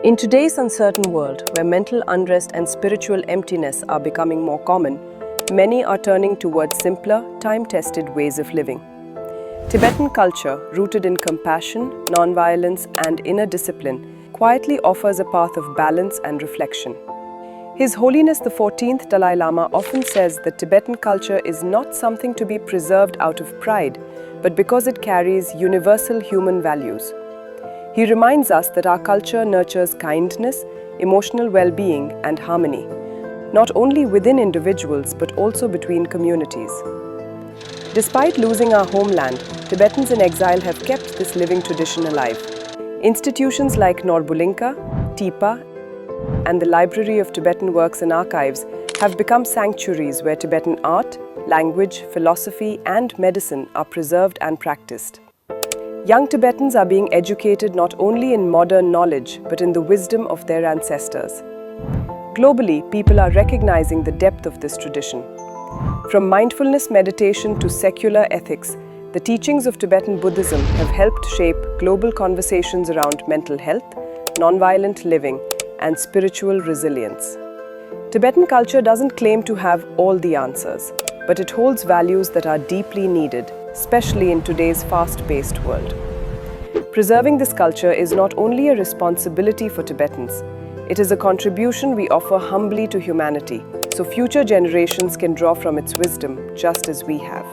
In today's uncertain world, where mental unrest and spiritual emptiness are becoming more common, many are turning towards simpler, time-tested ways of living. Tibetan culture, rooted in compassion, non-violence, and inner discipline, quietly offers a path of balance and reflection. His Holiness the 14th Dalai Lama often says that Tibetan culture is not something to be preserved out of pride, but because it carries universal human values. He reminds us that our culture nurtures kindness, emotional well-being, and harmony, not only within individuals but also between communities. Despite losing our homeland, Tibetans in exile have kept this living tradition alive. Institutions like Norbulinka, Tipa, and the Library of Tibetan Works and Archives have become sanctuaries where Tibetan art, language, philosophy, and medicine are preserved and practiced. Young Tibetans are being educated not only in modern knowledge but in the wisdom of their ancestors. Globally, people are recognizing the depth of this tradition. From mindfulness meditation to secular ethics, the teachings of Tibetan Buddhism have helped shape global conversations around mental health, nonviolent living, and spiritual resilience. Tibetan culture doesn't claim to have all the answers, but it holds values that are deeply needed, especially in today's fast-paced world. Preserving this culture is not only a responsibility for Tibetans, it is a contribution we offer humbly to humanity, so future generations can draw from its wisdom just as we have.